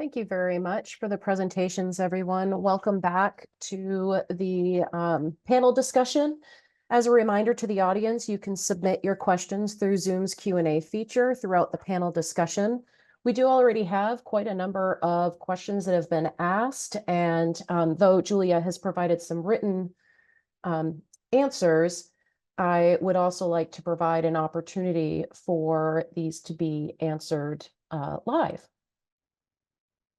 Thank you very much for the presentations, everyone. Welcome back to the panel discussion. As a reminder to the audience, you can submit your questions through Zoom's Q&A feature throughout the panel discussion. We do already have quite a number of questions that have been asked, and though Julia has provided some written answers, I would also like to provide an opportunity for these to be answered live.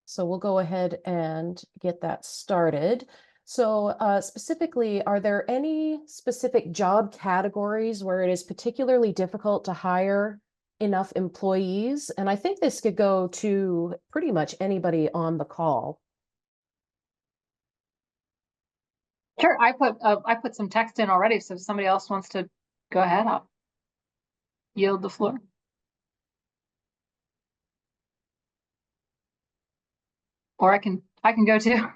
So we'll go ahead and get that started. So specifically, are there any specific job categories where it is particularly difficult to hire enough employees? And I think this could go to pretty much anybody on the call. Sure, I put some text in already, so if somebody else wants to go ahead, I'll yield the floor. Or I can go too.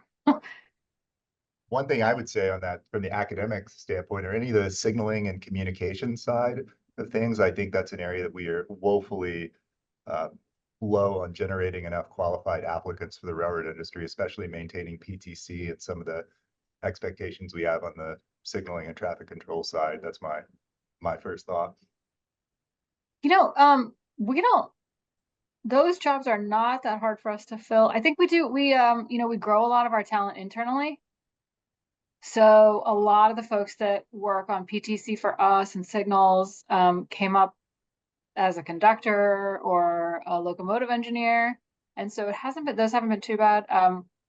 One thing I would say on that from the academic standpoint, or any of the signaling and communication side of things, I think that's an area that we are woefully low on generating enough qualified applicants for the railroad industry, especially maintaining PTC and some of the expectations we have on the signaling and traffic control side. That's my first thought. We don't. Those jobs are not that hard for us to fill. I think we grow a lot of our talent internally. So a lot of the folks that work on PTC for us and signals came up as a conductor or a locomotive engineer. And so those haven't been too bad.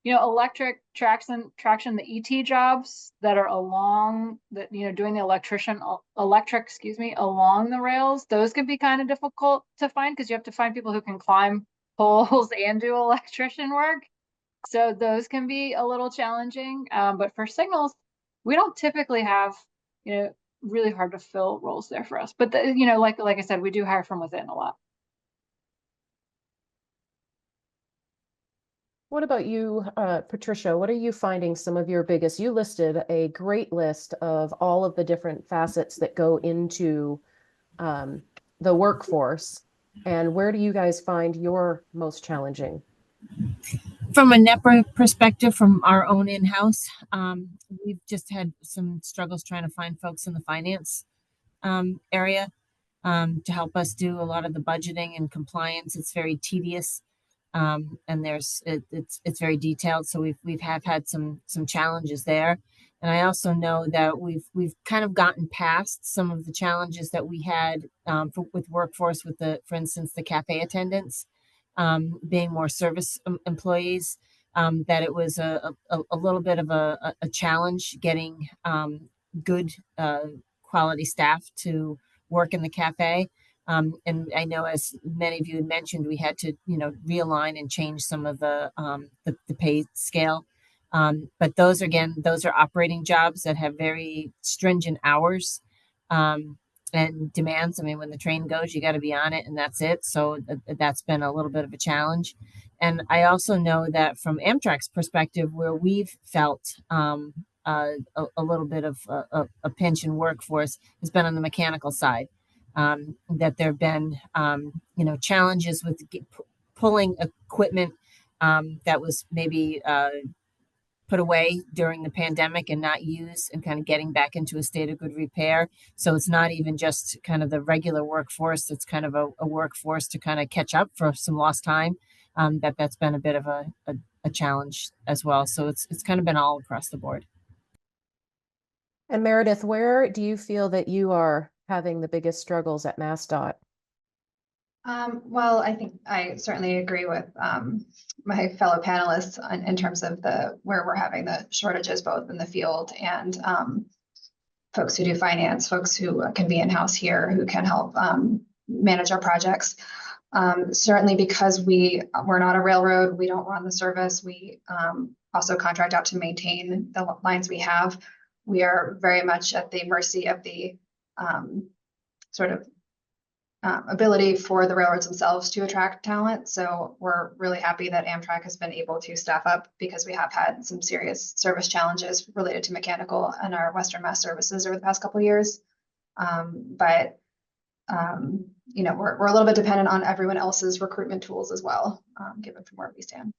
Electric traction, the ET jobs that are along that, doing the electric, along the rails, those can be kind of difficult to find because you have to find people who can climb poles and do electrician work. So those can be a little challenging. But for signals, we don't typically have, really hard to fill roles there for us. But like I said, we do hire from within a lot. What about you, Patricia? What are you finding some of your biggest? You listed a great list of all of the different facets that go into the workforce. And where do you guys find your most challenging? From a NNEPRA perspective, from our own in-house, we've just had some struggles trying to find folks in the finance area to help us do a lot of the budgeting and compliance. It's very tedious. And it's very detailed, so we've had some challenges there, and I also know that we've kind of gotten past some of the challenges that we had with workforce, for instance, the cafe attendants being more service employees. That it was a little bit of a challenge getting good quality staff to work in the cafe. And I know, as many of you had mentioned, we had to, realign and change some of the pay scale. But those are operating jobs that have very stringent hours and demands. I mean, when the train goes, you got to be on it, and that's it. So that's been a little bit of a challenge. And I also know that from Amtrak's perspective, where we've felt a little bit of a pinch in workforce has been on the mechanical side. That there have been, challenges with pulling equipment that was maybe put away during the pandemic and not used, and kind of getting back into a state of good repair. So it's not even just kind of the regular workforce. It's kind of a workforce to kind of catch up for some lost time. That's been a bit of a challenge as well. So it's kind of been all across the board. And Meredith, where do you feel that you are having the biggest struggles at MassDOT? Well, I think I certainly agree with my fellow panelists in terms of where we're having the shortages, both in the field and folks who do finance, folks who can be in-house here, who can help manage our projects. Certainly because we're not a railroad, we don't run the service. We also contract out to maintain the lines we have. We are very much at the mercy of the ability for the railroads themselves to attract talent. So we're really happy that Amtrak has been able to staff up, because we have had some serious service challenges related to mechanical and our Western Mass services over the past couple of years. But we're a little bit dependent on everyone else's recruitment tools as well, given from where we stand.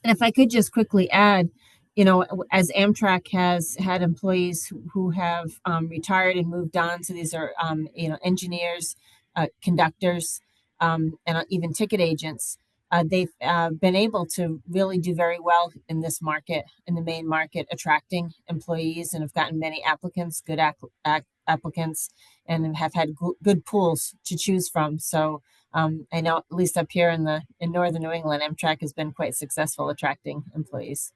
And if I could just quickly add, you know, as Amtrak has had employees who have retired and moved on, so these are, you know, engineers, conductors, and even ticket agents, they've been able to really do very well in this market, in the main market, attracting employees, and have gotten many applicants, good applicants, and have had good pools to choose from. So I know, at least up here in northern New England, Amtrak has been quite successful attracting employees.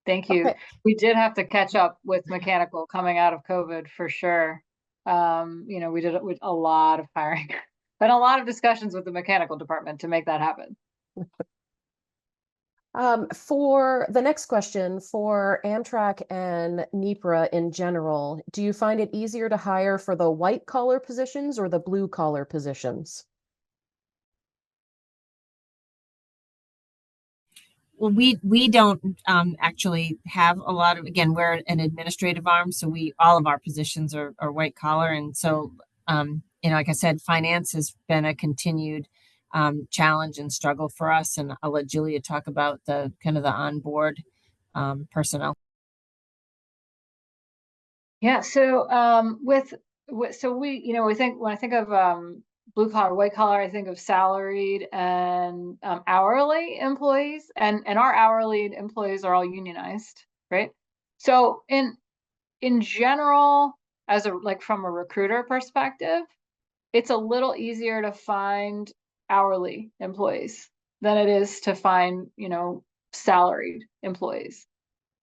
Thank you. Okay. We did have to catch up with mechanical coming out of COVID for sure. You know, we did it with a lot of hiring and a lot of discussions with the mechanical department to make that happen. For the next question, for Amtrak and NEPRA in general, do you find it easier to hire for the white collar positions or the blue collar positions? Well, we don't actually have a lot of, again, we're an administrative arm, so all of our positions are white collar. And so, you know, like I said, finance has been a continued challenge and struggle for us. And I'll let Julia talk about the kind of the onboard personnel. Yeah, so so we, you know, we think, when I think of blue collar, white collar, I think of salaried and hourly employees, and our hourly employees are all unionized, right? So in general, as a, like, from a recruiter perspective, it's a little easier to find hourly employees than it is to find, you know, salaried employees.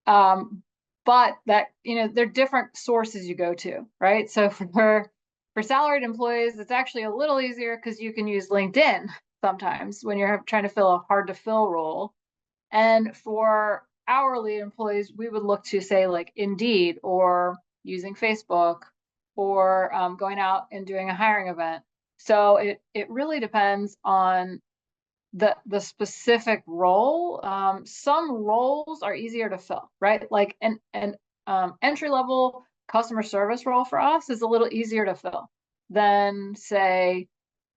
But that, you know, they're different sources you go to, right? So for salaried employees, it's actually a little easier because you can use LinkedIn sometimes when you're trying to fill a hard to fill role. And for hourly employees, we would look to, say, like Indeed, or using Facebook, or going out and doing a hiring event. So it really depends on the specific role. Some roles are easier to fill, right? Like an entry level customer service role for us is a little easier to fill than, say,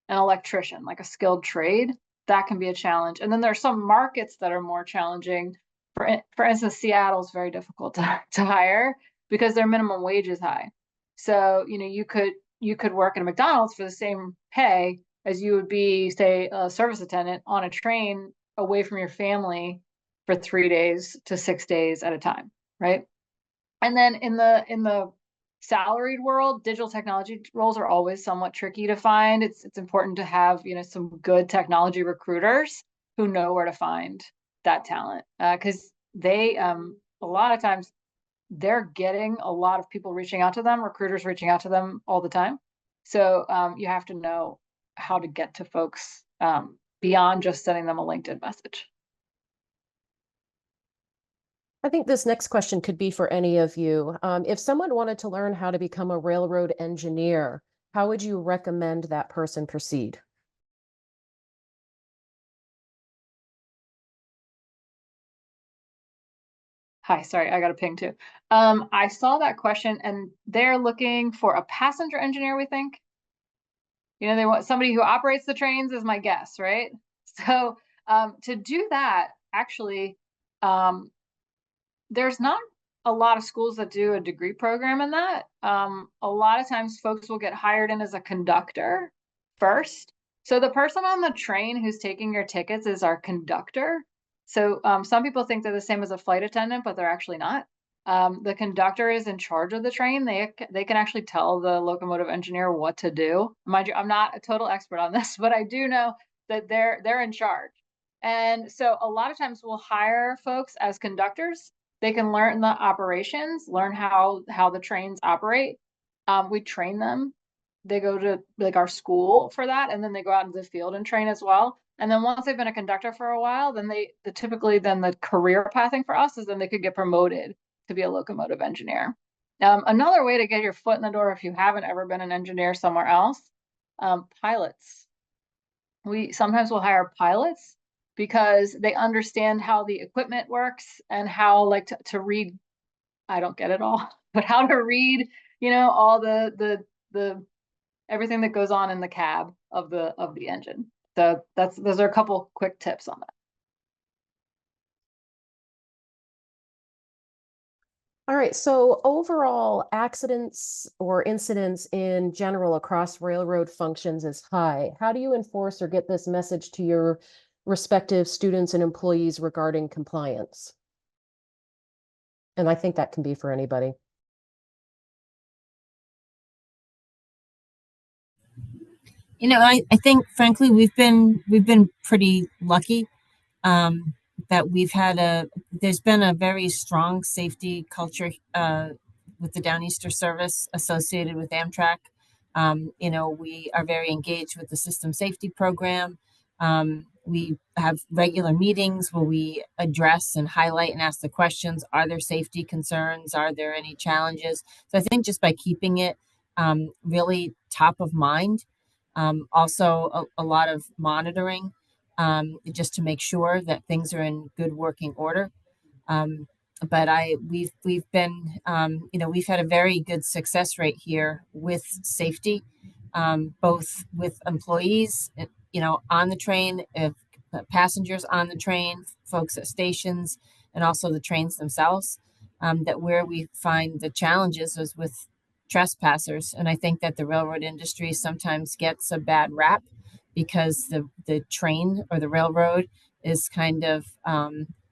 an electrician, like a skilled trade. That can be a challenge. And then there are some markets that are more challenging. For instance, Seattle's very difficult to hire because their minimum wage is high. So, you know, you could work at a McDonald's for the same pay as you would be, say, a service attendant on a train away from your family for 3 days to 6 days at a time, right? And then in the salaried world, digital technology roles are always somewhat tricky to find. It's important to have, you know, some good technology recruiters who know where to find that talent, because they a lot of times they're getting a lot of people reaching out to them, recruiters reaching out to them all the time. So you have to know how to get to folks beyond just sending them a LinkedIn message. I think this next question could be for any of you. If someone wanted to learn how to become a railroad engineer, how would you recommend that person proceed? Hi, sorry, I got a ping too. I saw that question, and they're looking for a passenger engineer, we think. You know, they want somebody who operates the trains, is my guess, right? So to do that, actually, there's not a lot of schools that do a degree program in that. A lot of times folks will get hired in as a conductor first. So the person on the train who's taking your tickets is our conductor. So some people think they're the same as a flight attendant, but they're actually not. The conductor is in charge of the train. They can actually tell the locomotive engineer what to do. Mind you, I'm not a total expert on this, but I do know that they're in charge. And so a lot of times we'll hire folks as conductors. They can learn the operations, learn how the trains operate. We train them. They go to, like, our school for that, and then they go out into the field and train as well. And then once they've been a conductor for a while, then typically the career pathing for us is then they could get promoted to be a locomotive engineer. Another way to get your foot in the door if you haven't ever been an engineer somewhere else, pilots. We sometimes will hire pilots because they understand how the equipment works and how, like, to read. I don't get it all, but how to read, you know, all the everything that goes on in the cab of the engine. So those are a couple quick tips on that. All right, so overall accidents or incidents in general across railroad functions is high. How do you enforce or get this message to your respective students and employees regarding compliance? And I think that can be for anybody. You know, I think frankly we've been pretty lucky that there's been a very strong safety culture with the Downeaster service associated with Amtrak. You know, we are very engaged with the system safety program. We have regular meetings where we address and highlight and ask the questions. Are there safety concerns? Are there any challenges? So I think just by keeping it really top of mind, also a lot of monitoring just to make sure that things are in good working order. But we've been, you know, we've had a very good success rate here with safety, both with employees, you know, on the train, passengers on the train, folks at stations, and also the trains themselves. That where we find the challenges is with trespassers, and I think that the railroad industry sometimes gets a bad rap because the train or the railroad is kind of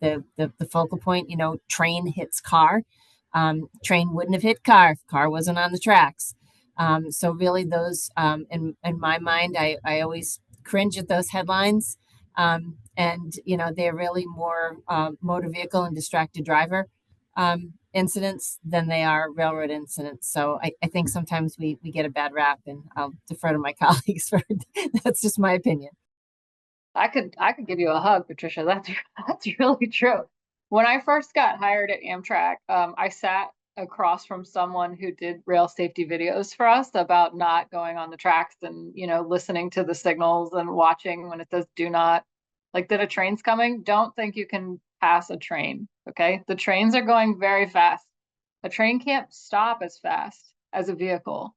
the focal point. You know, train hits car. Train wouldn't have hit car if car wasn't on the tracks. So really those, in my mind, I always cringe at those headlines. And, you know, they're really more motor vehicle and distracted driver incidents than they are railroad incidents. So I think sometimes we get a bad rap, and I'll defer to my colleagues for that's just my opinion. I could give you a hug, Patricia. That's really true. When I first got hired at Amtrak, I sat across from someone who did rail safety videos for us about not going on the tracks and, you know, listening to the signals and watching when it says do not, like that a train's coming. Don't think you can pass a train. Okay. The trains are going very fast. A train can't stop as fast as a vehicle.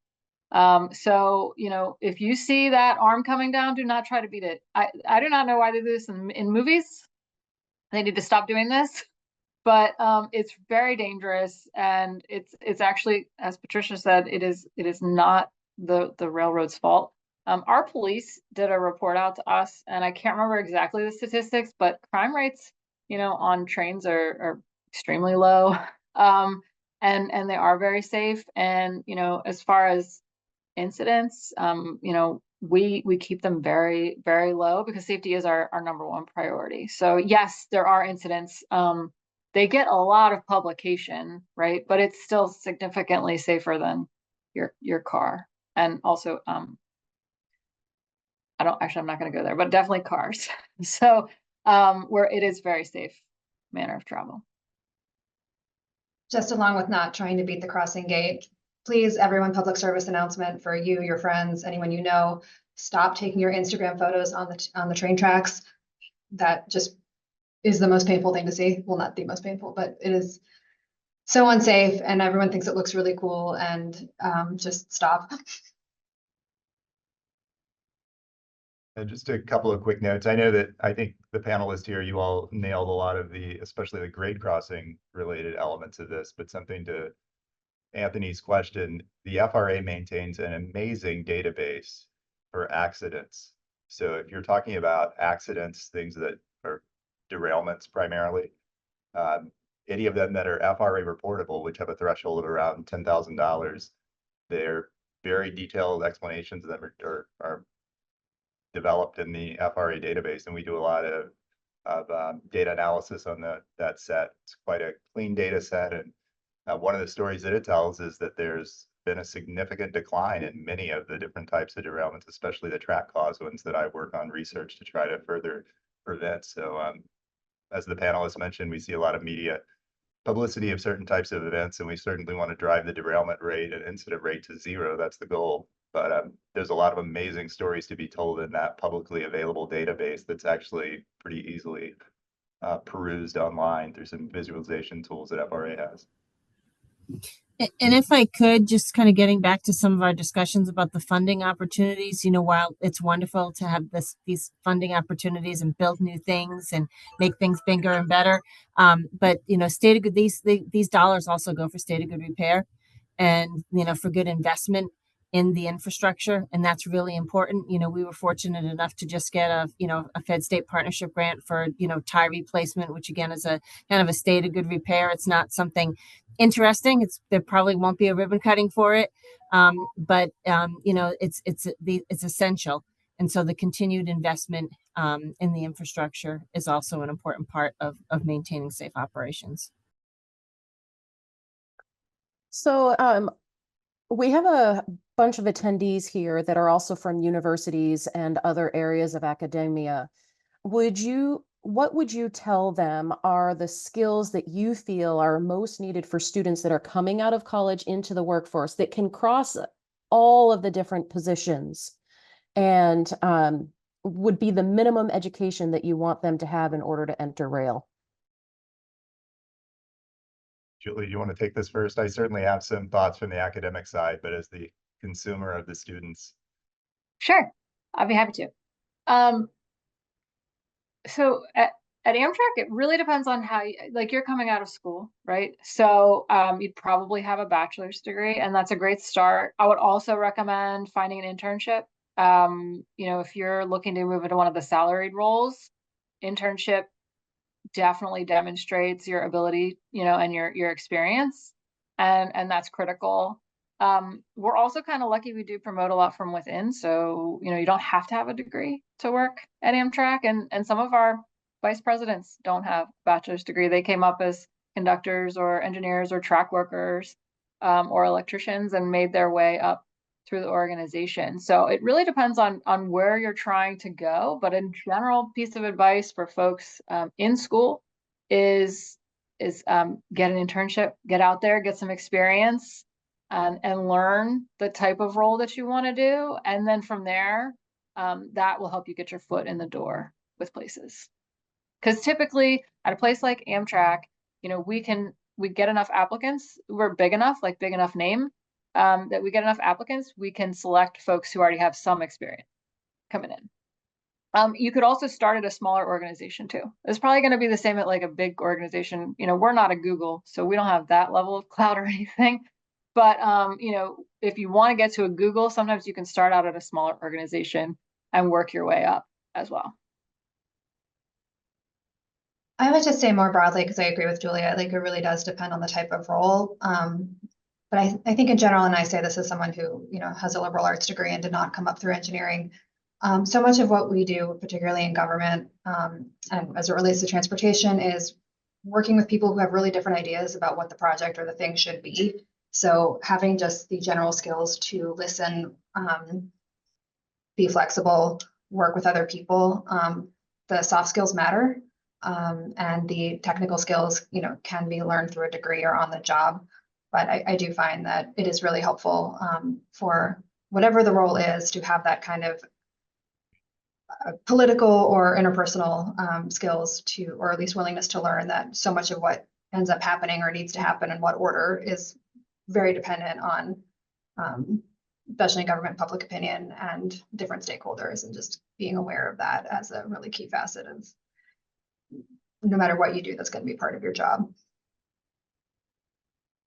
So, you know, if you see that arm coming down, do not try to beat it. I do not know why they do this in movies. They need to stop doing this, but it's very dangerous, and it's actually, as Patricia said, it is not the railroad's fault. Our police did a report out to us, and I can't remember exactly the statistics, but crime rates, you know, on trains are extremely low, and they are very safe. And you know, as far as incidents, you know, we keep them very, very low because safety is our number one priority. So yes, there are incidents. They get a lot of publication, right? But it's still significantly safer than your car. And also, I'm not going to go there, but definitely cars. So where it is very safe manner of travel. Just along with not trying to beat the crossing gate, please, everyone, public service announcement for you, your friends, anyone you know, stop taking your Instagram photos on the train tracks. That just is the most painful thing to see. Well, not the most painful, but it is so unsafe, and everyone thinks it looks really cool, and just stop. And just a couple of quick notes. I know that I think the panelists here, you all nailed a lot of especially the grade crossing related elements of this, but something to Anthony's question, the FRA maintains an amazing database for accidents. So if you're talking about accidents, things that are derailments primarily, any of them that are FRA reportable, which have a threshold of around $10,000, they're very detailed explanations of them are developed in the FRA database, and we do a lot of data analysis on that set. It's quite a clean data set, and one of the stories that it tells is that there's been a significant decline in many of the different types of derailments, especially the track cause ones that I work on research to try to further prevent. So as the panelists mentioned, we see a lot of media publicity of certain types of events, and we certainly want to drive the derailment rate and incident rate to zero. That's the goal. But there's a lot of amazing stories to be told in that publicly available database that's actually pretty easily perused online through some visualization tools that FRA has. And if I could, just kind of getting back to some of our discussions about the funding opportunities, while it's wonderful to have these funding opportunities and build new things and make things bigger and better, but state of good, these dollars also go for state of good repair, and for good investment in the infrastructure, and that's really important. We were fortunate enough to just get a Fed state partnership grant for tie replacement, which again is a kind of a state of good repair. It's not something interesting. There probably won't be a ribbon cutting for it, but it's essential. And so the continued investment in the infrastructure is also an important part of maintaining safe operations. So we have a bunch of attendees here that are also from universities and other areas of academia. What would you tell them are the skills that you feel are most needed for students that are coming out of college into the workforce that can cross all of the different positions, and would be the minimum education that you want them to have in order to enter rail? Julie, you want to take this first? I certainly have some thoughts from the academic side, but as the consumer of the students. Sure, I'll be happy to. So at Amtrak, it really depends on how you're coming out of school, right? So you'd probably have a bachelor's degree, and that's a great start. I would also recommend finding an internship. If you're looking to move into one of the salaried roles, internship definitely demonstrates your ability, and your experience, and that's critical. We're also kind of lucky we do promote a lot from within, so you don't have to have a degree to work at Amtrak, and some of our vice presidents don't have a bachelor's degree. They came up as conductors or engineers or track workers, or electricians, and made their way up through the organization. So it really depends on where you're trying to go. But in general, piece of advice for folks in school is get an internship, get out there, get some experience, and learn the type of role that you want to do. And then from there, that will help you get your foot in the door with places. Because typically at a place like Amtrak, we get enough applicants. We're big enough name, that we get enough applicants, we can select folks who already have some experience coming in. You could also start at a smaller organization too. It's probably going to be the same at like a big organization. We're not a Google, so we don't have that level of clout or anything. But if you want to get to a Google, sometimes you can start out at a smaller organization and work your way up as well. I would just say more broadly, because I agree with Julia, it really does depend on the type of role. But I think in general, and I say this as someone who, has a liberal arts degree and did not come up through engineering, so much of what we do, particularly in government, and as it relates to transportation, is working with people who have really different ideas about what the project or the thing should be. So having just the general skills to listen, be flexible, work with other people, the soft skills matter. And the technical skills, can be learned through a degree or on the job. But I do find that it is really helpful for whatever the role is to have that kind of political or interpersonal skills or at least willingness to learn that so much of what ends up happening or needs to happen in what order is very dependent on, especially government public opinion and different stakeholders, and just being aware of that as a really key facet of no matter what you do, that's going to be part of your job.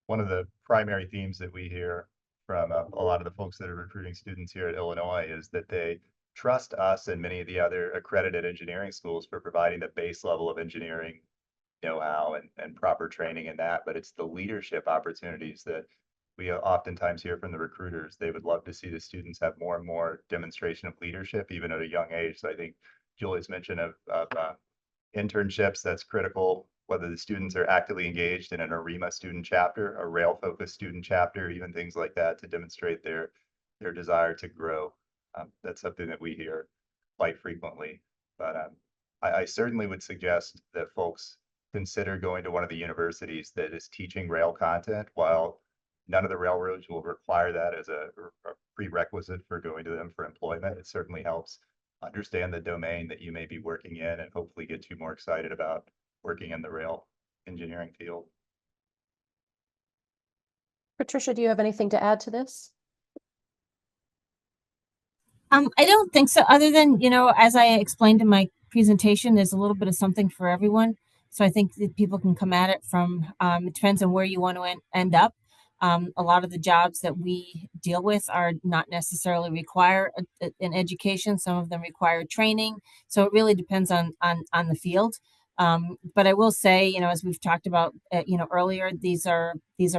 One of the primary themes that we hear from a lot of the folks that are recruiting students here at Illinois is that they trust us and many of the other accredited engineering schools for providing the base level of engineering know-how and proper training in that. But it's the leadership opportunities that we oftentimes hear from the recruiters. They would love to see the students have more and more demonstration of leadership, even at a young age. So I think Julie's mention of internships, that's critical, whether the students are actively engaged in an ARIMA student chapter, a rail-focused student chapter, even things like that, to demonstrate their desire to grow. That's something that we hear quite frequently. But I certainly would suggest that folks consider going to one of the universities that is teaching rail content. While none of the railroads will require that as a prerequisite for going to them for employment, it certainly helps understand the domain that you may be working in and hopefully get you more excited about working in the rail engineering field. Patricia, do you have anything to add to this? I don't think so, other than, as I explained in my presentation, there's a little bit of something for everyone. So I think that people can come at it from, it depends on where you want to end up. A lot of the jobs that we deal with are not necessarily require an education. Some of them require training. So it really depends on the field. But I will say, as we've talked about, earlier, these are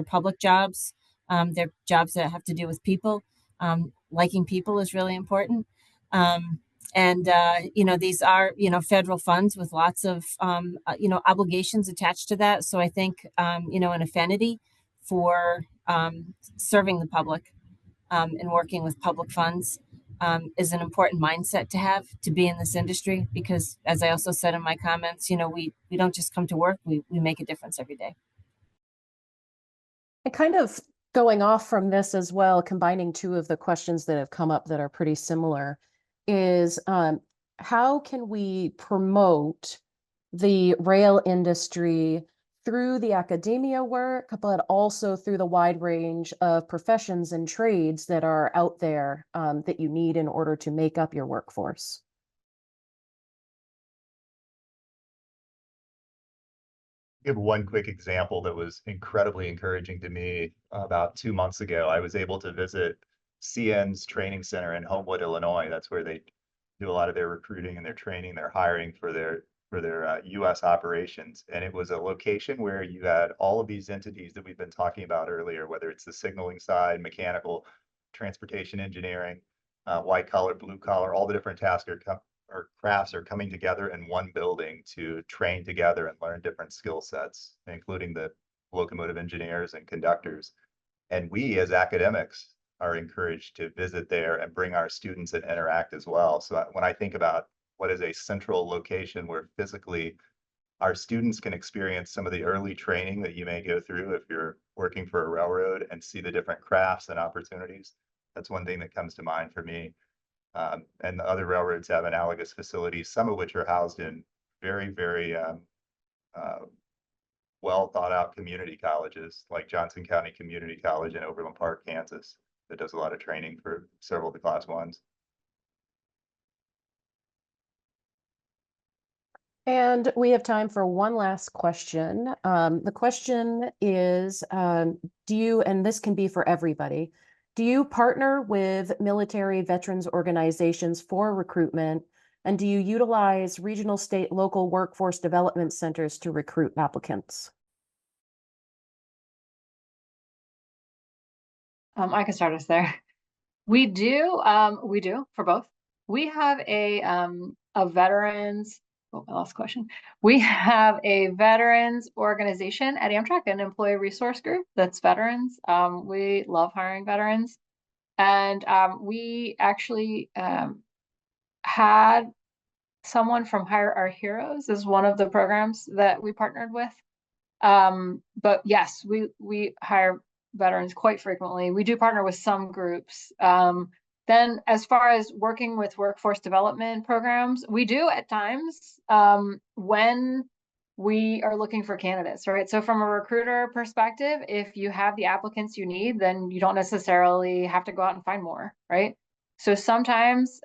public jobs. They're jobs that have to do with people. Liking people is really important. These are, federal funds with lots of, obligations attached to that. So I think, an affinity for serving the public and working with public funds is an important mindset to have to be in this industry, because as I also said in my comments, we don't just come to work, we make a difference every day. And kind of going off from this as well, combining two of the questions that have come up that are pretty similar, is how can we promote the rail industry through the academia work, but also through the wide range of professions and trades that are out there that you need in order to make up your workforce? Give one quick example that was incredibly encouraging to me. About 2 months ago, I was able to visit CN's training center in Homewood, Illinois. That's where they do a lot of their recruiting and their training, their hiring for their US operations. And it was a location where you had all of these entities that we've been talking about earlier, whether it's the signaling side, mechanical, transportation engineering, white collar, blue collar, all the different tasks or crafts are coming together in one building to train together and learn different skill sets, including the locomotive engineers and conductors. And we as academics are encouraged to visit there and bring our students and interact as well. So when I think about what is a central location where physically our students can experience some of the early training that you may go through if you're working for a railroad and see the different crafts and opportunities, that's one thing that comes to mind for me. And the other railroads have analogous facilities, some of which are housed in very, very well thought out community colleges, like Johnson County Community College in Overland Park, Kansas, that does a lot of training for several of the Class 1s. And we have time for one last question. The question is, do you, and this can be for everybody, do you partner with military veterans organizations for recruitment? And do you utilize regional, state, local workforce development centers to recruit applicants? I can start us there. We do for both. We have a veterans, oh, my last question. We have a veterans organization at Amtrak, an employee resource group that's veterans. We love hiring veterans. And we actually had someone from Hire Our Heroes as one of the programs that we partnered with. But yes, we hire veterans quite frequently. We do partner with some groups. Then as far as working with workforce development programs, we do at times when we are looking for candidates, right? So from a recruiter perspective, if you have the applicants you need, then you don't necessarily have to go out and find more, right? So sometimes,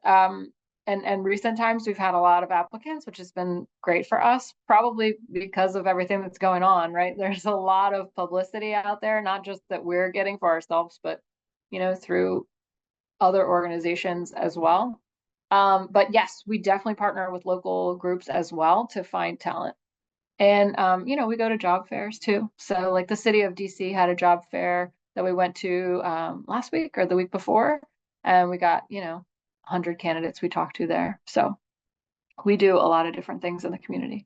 and recent times, we've had a lot of applicants, which has been great for us, probably because of everything that's going on, right? There's a lot of publicity out there, not just that we're getting for ourselves, but, through other organizations as well. But yes, we definitely partner with local groups as well to find talent. And, we go to job fairs too. So like the city of DC had a job fair that we went to last week or the week before, and we got, 100 candidates we talked to there. So we do a lot of different things in the community.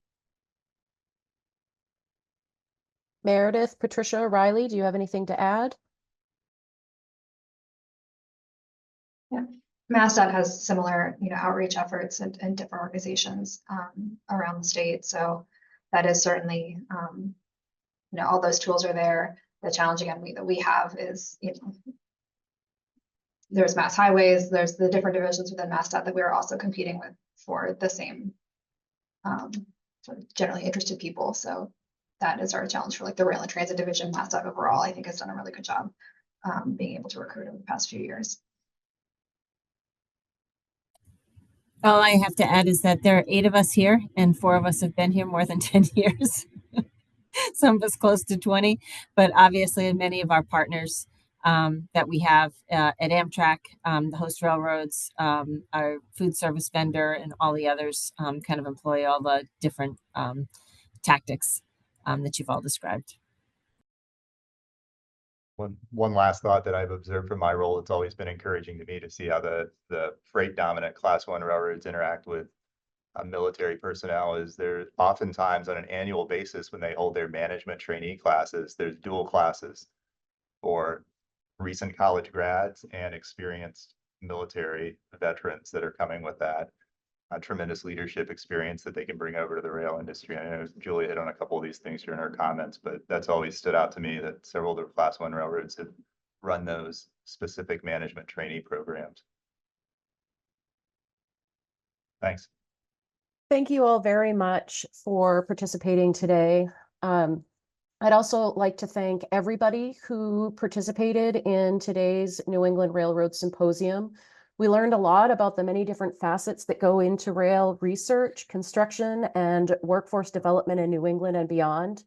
Meredith, Patricia, Riley, do you have anything to add? Yeah. MassDOT has similar, outreach efforts and different organizations around the state. So that is certainly, all those tools are there. The challenge again that we have is, there's Mass Highways, there's the different divisions within MassDOT that we're also competing with for the same sort of generally interested people. So that is our challenge for like the rail and transit division. MassDOT overall, I think, has done a really good job being able to recruit over the past few years. All I have to add is that there are 8 of us here, and 4 of us have been here more than 10 years. Some of us close to 20, but obviously many of our partners that we have at Amtrak, the host railroads, our food service vendor, and all the others kind of employ all the different tactics that you've all described. One last thought that I've observed from my role, it's always been encouraging to me to see how the freight dominant Class 1 railroads interact with military personnel. Is there oftentimes on an annual basis when they hold their management trainee classes, there's dual classes for recent college grads and experienced military veterans that are coming with that tremendous leadership experience that they can bring over to the rail industry. I know Julia hit on a couple of these things during her comments, but that's always stood out to me that several of the Class 1 railroads have run those specific management trainee programs. Thanks. Thank you all very much for participating today. I'd also like to thank everybody who participated in today's New England Railroad Symposium. We learned a lot about the many different facets that go into rail research, construction, and workforce development in New England and beyond.